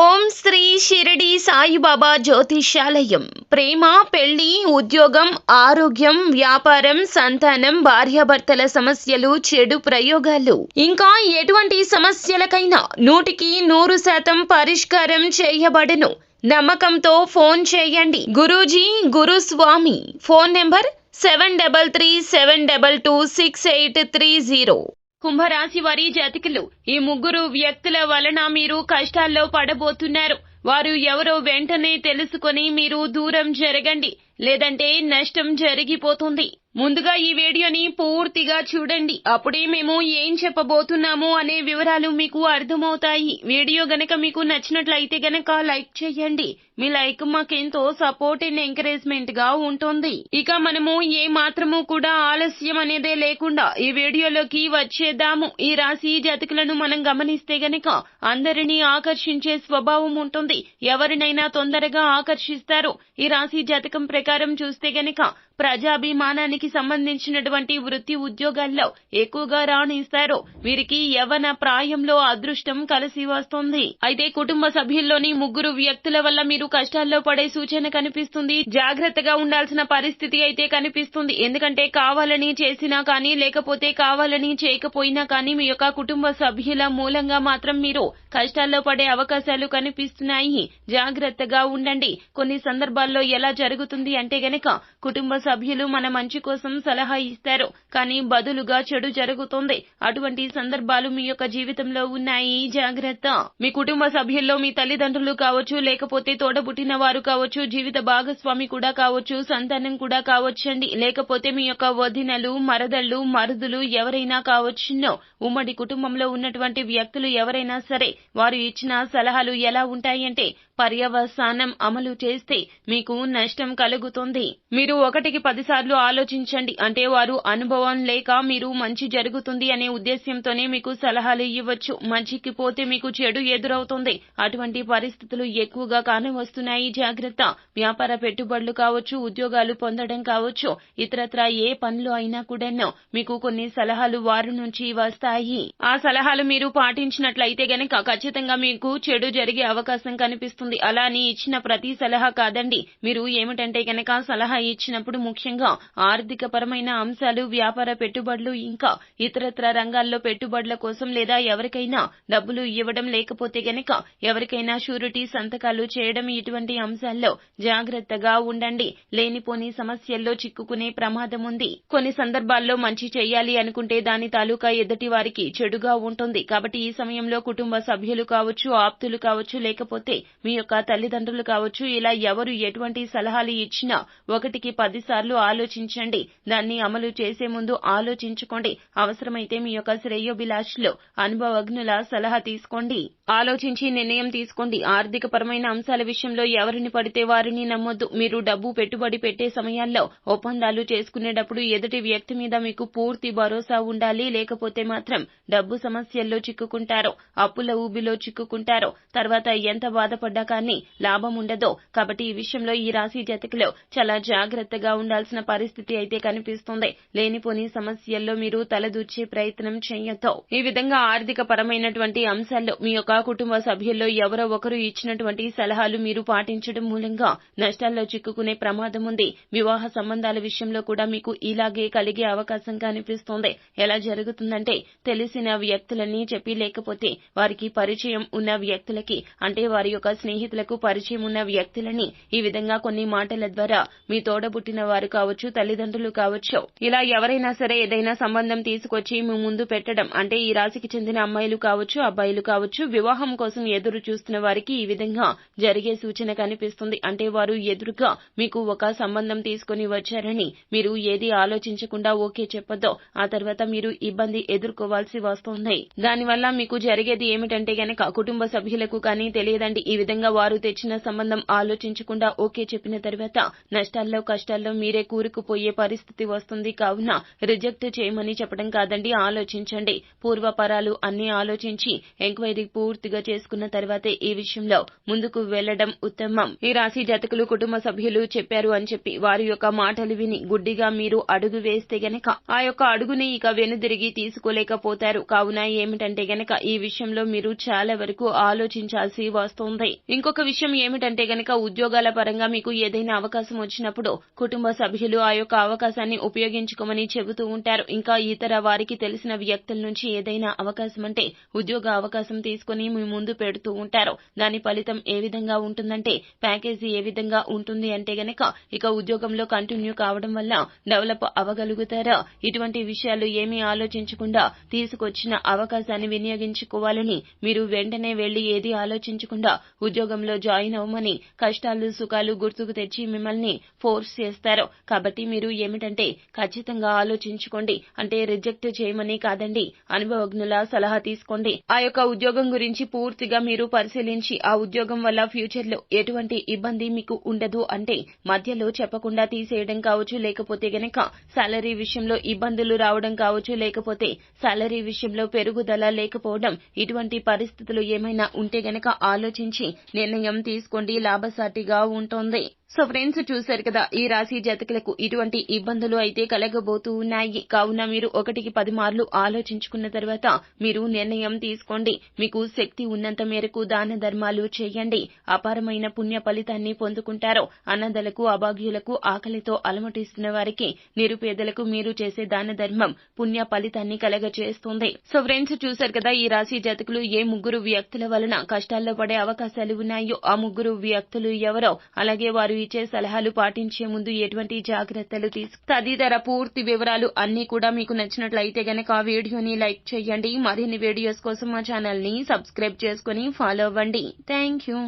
ఓం శ్రీ షిరిడి సాయిబాబా జ్యోతిషాలయం. ప్రేమ, పెళ్లి, ఉద్యోగం, ఆరోగ్యం, వ్యాపారం, సంతానం, భార్యాభర్తల సమస్యలు, చెడు ప్రయోగాలు, ఇంకా ఎటువంటి సమస్యలకైనా 100% పరిష్కారం చేయబడును. నమ్మకంతో ఫోన్ చేయండి. గురూజీ, గురుస్వామి. Phone number 7337226830. కుంభరాశి వారి జాతకులు, ఈ ముగ్గురు వ్యక్తుల వలన మీరు కష్టాల్లో పడబోతున్నారు. వారు ఎవరో వెంటనే తెలుసుకొని మీరు దూరం జరగండి, లేదంటే నష్టం జరిగిపోతుంది. ముందుగా ఈ వీడియోని పూర్తిగా చూడండి. అప్పుడే మేము ఏం చెప్పబోతున్నాము అనే వివరాలు మీకు అర్థమవుతాయి. వీడియో గనక మీకు నచ్చినట్లయితే గనక లైక్ చేయండి. మీ లైక్ మాకెంతో సపోర్ట్ అండ్ ఎంకరేజ్మెంట్ గా ఉంటుంది. ఇక మనము ఏ మాత్రము కూడా ఆలస్యం అనేదే లేకుండా ఈ వీడియోలోకి వచ్చేద్దాము. ఈ రాశి జాతకులను మనం గమనిస్తే గనక అందరినీ ఆకర్షించే స్వభావం ఉంటుంది. ఎవరినైనా తొందరగా ఆకర్షిస్తారు. ఈ రాశి జాతకం ప్రకారం చూస్తే గనక ప్రజాభిమానానికి సంబంధించినటువంటి వృత్తి ఉద్యోగాల్లో ఎక్కువగా రాణిస్తారు. వీరికి యవ్వన ప్రాయంలో అదృష్టం కలిసి వస్తుంది. అయితే కుటుంబ సభ్యుల్లోని ముగ్గురు వ్యక్తుల వల్ల మీరు కష్టాల్లో పడే సూచన కనిపిస్తుంది. జాగ్రత్తగా ఉండాల్సిన పరిస్థితి అయితే కనిపిస్తుంది. ఎందుకంటే కావాలని చేసినా కానీ, లేకపోతే కావాలని చేయకపోయినా కానీ మీ యొక్క కుటుంబ సభ్యుల మూలంగా మాత్రం మీరు కష్టాల్లో పడే అవకాశాలు కనిపిస్తున్నాయి. జాగ్రత్తగా ఉండండి. కొన్ని సందర్భాల్లో ఎలా జరుగుతుంది అంటే గనక కుటుంబ సభ్యులు మన మంచి కోసం సలహా ఇస్తారు, కానీ బదులుగా చెడు జరుగుతుంది. అటువంటి సందర్భాలు మీ యొక్క జీవితంలో ఉన్నాయి. జాగ్రత్త. మీ కుటుంబ సభ్యుల్లో మీ తల్లిదండ్రులు కావచ్చు, లేకపోతే తోడబుట్టిన వారు కావచ్చు, జీవిత భాగస్వామి కూడా కావచ్చు, సంతానం కూడా కావచ్చండి, లేకపోతే మీ యొక్క వదినలు, మరదళ్ళు, మరుదులు ఎవరైనా కావచ్చును. ఉమ్మడి కుటుంబంలో ఉన్నటువంటి వ్యక్తులు ఎవరైనా సరే వారు ఇచ్చిన సలహాలు ఎలా ఉంటాయంటే పర్యవసానం అమలు చేస్తే మీకు నష్టం కలుగుతుంది. మీరు 1కి 10 సార్లు ఆలోచించండి. అంటే వారు అనుభవం లేక మీరు మంచి జరుగుతుంది అనే ఉద్దేశ్యంతోనే మీకు సలహాలు ఇవ్వచ్చు. మంచికి పోతే మీకు చెడు ఎదురవుతుంది. అటువంటి పరిస్థితులు ఎక్కువగా కానవస్తున్నాయి. జాగ్రత్త. వ్యాపార పెట్టుబడులు కావచ్చు, ఉద్యోగాలు పొందడం కావచ్చు, ఇతరత్రా ఏ పనులు అయినా కూడాను మీకు కొన్ని సలహాలు వారి నుంచి వస్తాయి. ఆ సలహాలు మీరు పాటించినట్లయితే గనక ఖచ్చితంగా మీకు చెడు జరిగే అవకాశం కనిపిస్తుంది. అలా అని ఇచ్చిన ప్రతి సలహా కాదండి. మీరు ఏమిటంటే గనక సలహా ఇచ్చినప్పుడు ముఖ్యంగా ఆర్థిక పరమైన అంశాలు, వ్యాపార పెట్టుబడులు, ఇంకా ఇతరత్ర రంగాల్లో పెట్టుబడుల కోసం లేదా ఎవరికైనా డబ్బులు ఇవ్వడం, లేకపోతే గనక ఎవరికైనా షూరిటీ సంతకాలు చేయడం, ఇటువంటి అంశాల్లో జాగ్రత్తగా ఉండండి. లేనిపోని సమస్యల్లో చిక్కుకునే ప్రమాదం ఉంది. కొన్ని సందర్భాల్లో మంచి చేయాలి అనుకుంటే దాని తాలూకా ఎదుటి వారికి చెడుగా ఉంటుంది. కాబట్టి ఈ సమయంలో కుటుంబ సభ్యులు కావచ్చు, ఆప్తులు కావచ్చు, లేకపోతే మీ యొక్క తల్లిదండ్రులు కావచ్చు, ఇలా ఎవరు ఎటువంటి సలహాలు ఇచ్చినా 1కి 10 సార్లు ఆలోచించండి. దాన్ని అమలు చేసే ముందు ఆలోచించుకోండి. అవసరమైతే మీ యొక్క శ్రేయోభిలాషులు, అనుభవజ్ఞుల సలహా తీసుకోండి. ఆలోచించి నిర్ణయం తీసుకోండి. ఆర్థిక పరమైన అంశాల విషయంలో ఎవరిని పడితే వారిని నమ్మొద్దు. మీరు డబ్బు పెట్టుబడి పెట్టే సమయాల్లో ఒప్పందాలు చేసుకునేటప్పుడు ఎదుటి వ్యక్తి మీద మీకు పూర్తి భరోసా ఉండాలి. లేకపోతే మాత్రం డబ్బు సమస్యల్లో చిక్కుకుంటారు, అప్పుల ఊబిలో చిక్కుకుంటారు. తర్వాత ఎంత బాధపడ్డా కానీ లాభం ఉండదు. కాబట్టి ఈ విషయంలో ఈ రాశి జాతకులు చాలా జాగ్రత్తగా ఉండాల్సిన పరిస్థితి అయితే కనిపిస్తుంది. లేనిపోని సమస్యల్లో మీరు తలదూర్చే ప్రయత్నం చేయొద్దు. ఈ విధంగా ఆర్థిక పరమైనటువంటి అంశాల్లో మీ యొక్క కుటుంబ సభ్యుల్లో ఎవరో ఒకరు ఇచ్చినటువంటి సలహాలు మీరు పాటించడం మూలంగా నష్టాల్లో చిక్కుకునే ప్రమాదం ఉంది. వివాహ సంబంధాల విషయంలో కూడా మీకు ఇలాగే కలిగే అవకాశం కనిపిస్తుంది. ఎలా జరుగుతుందంటే తెలిసిన వ్యక్తులని చెప్పి, లేకపోతే వారికి పరిచయం ఉన్న వ్యక్తులకి, అంటే వారి యొక్క స్నేహితులకు పరిచయం ఉన్న వ్యక్తులని ఈ విధంగా కొన్ని మాటల ద్వారా మీ తోడబుట్టిన వారు కావచ్చు, తల్లిదండ్రులు కావచ్చు, ఇలా ఎవరైనా సరే ఏదైనా సంబంధం తీసుకొచ్చి మీ ముందు పెట్టడం. అంటే ఈ రాశికి చెందిన అమ్మాయిలు కావచ్చు, అబ్బాయిలు కావచ్చు, వివాహం కోసం ఎదురు చూస్తున్న వారికి ఈ విధంగా జరిగే సూచన కనిపిస్తుంది. అంటే వారు ఎదురుగా మీకు ఒక సంబంధం తీసుకొని వచ్చారని మీరు ఏది ఆలోచించకుండా ఓకే చెప్పొద్దు. ఆ తర్వాత మీరు ఇబ్బంది ఎదుర్కోవాల్సి వస్తుంది. దానివల్ల మీకు జరిగేది ఏమిటంటే గనక కుటుంబ సభ్యులకు కానీ తెలియదండి. ఈ విధంగా విధంగా వారు తెచ్చిన సంబంధం ఆలోచించకుండా ఓకే చెప్పిన తర్వాత నష్టాల్లో కష్టాల్లో మీరే కూరుకుపోయే పరిస్థితి వస్తుంది. కావున రిజెక్ట్ చేయమని చెప్పడం కాదండి, ఆలోచించండి. పూర్వపరాలు అన్ని ఆలోచించి ఎంక్వైరీ పూర్తిగా చేసుకున్న తర్వాతే ఈ విషయంలో ముందుకు వెళ్లడం ఉత్తమం. ఈ రాశి జాతకులు కుటుంబ సభ్యులు చెప్పారు అని చెప్పి వారి యొక్క మాటలు విని గుడ్డిగా మీరు అడుగు వేస్తే గనక ఆ యొక్క అడుగుని ఇక వెనుదిరిగి తీసుకోలేకపోతారు. కావున ఏమిటంటే గనక ఈ విషయంలో మీరు చాలా వరకు ఆలోచించాల్సి వస్తుంది. ఇంకొక విషయం ఏమిటంటే గనక ఉద్యోగాల పరంగా మీకు ఏదైనా అవకాశం వచ్చినప్పుడు కుటుంబ సభ్యులు ఆ యొక్క అవకాశాన్ని ఉపయోగించుకోమని చెబుతూ ఉంటారు. ఇంకా ఇతర వారికి తెలిసిన వ్యక్తుల నుంచి ఏదైనా అవకాశం అంటే ఉద్యోగ అవకాశం తీసుకుని మీ ముందు పెడుతూ ఉంటారు. దాని ఫలితం ఏ విధంగా ఉంటుందంటే ప్యాకేజీ ఏ విధంగా ఉంటుంది అంటే గనక ఇక ఉద్యోగంలో కంటిన్యూ కావడం వల్ల డెవలప్ అవ్వగలుగుతారా? ఇటువంటి విషయాలు ఏమీ ఆలోచించకుండా తీసుకొచ్చిన అవకాశాన్ని వినియోగించుకోవాలని మీరు వెంటనే వెళ్లి ఏది ఆలోచించకుండా ఉద్యోగంలో జాయిన్ అవ్వమని కష్టాలు సుఖాలు గుర్తుకు తెచ్చి మిమ్మల్ని ఫోర్స్ చేస్తారు. కాబట్టి మీరు ఏమిటంటే ఖచ్చితంగా ఆలోచించుకోండి. అంటే రిజెక్ట్ చేయమని కాదండి, అనుభవజ్ఞుల సలహా తీసుకోండి. ఆ యొక్క ఉద్యోగం గురించి పూర్తిగా మీరు పరిశీలించి ఆ ఉద్యోగం వల్ల ఫ్యూచర్ లో ఎటువంటి ఇబ్బంది మీకు ఉండదు అంటే మధ్యలో చెప్పకుండా తీసేయడం కావచ్చు, లేకపోతే గనక సాలరీ విషయంలో ఇబ్బందులు రావడం కావచ్చు, లేకపోతే సాలరీ విషయంలో పెరుగుదల లేకపోవడం, ఇటువంటి పరిస్థితులు ఏమైనా ఉంటే గనక ఆలోచించి నిర్ణయం తీసుకోండి, లాభసాటిగా ఉంటుంది. సో ఫ్రెండ్స్, చూశారు కదా, ఈ రాశి జాతకులకు ఇటువంటి ఇబ్బందులు అయితే కలగబోతూ ఉన్నాయి. కావున మీరు 1కి 10 మార్లు ఆలోచించుకున్న తర్వాత మీరు నిర్ణయం తీసుకోండి. మీకు శక్తి ఉన్నంత మేరకు దాన ధర్మాలు చేయండి. అపారమైన పుణ్య ఫలితాన్ని పొందుకుంటారు. అనాథలకు, అభాగ్యులకు, ఆకలితో అలమటిస్తున్న వారికి, నిరుపేదలకు మీరు చేసే దాన ధర్మం పుణ్య ఫలితాన్ని కలగజేస్తుంది. సో ఫ్రెండ్స్, చూశారు కదా, ఈ రాశి జాతకులు ఏ ముగ్గురు వ్యక్తుల వలన కష్టాల్లో పడే అవకాశాలు ఉన్నాయో ఆ ముగ్గురు వ్యక్తులు ఎవరో, అలాగే వారు ఇచ్చే సలహాలు పాటించే ముందు ఎటువంటి జాగ్రత్తలు తదితర పూర్తి వివరాలు అన్ని కూడా మీకు నచ్చినట్లయితే గనక ఆ వీడియోని లైక్ చేయండి. మరిన్ని వీడియోస్ కోసం మా ఛానల్ ని సబ్స్క్రైబ్ చేసుకుని ఫాలో అవ్వండి. Thank you.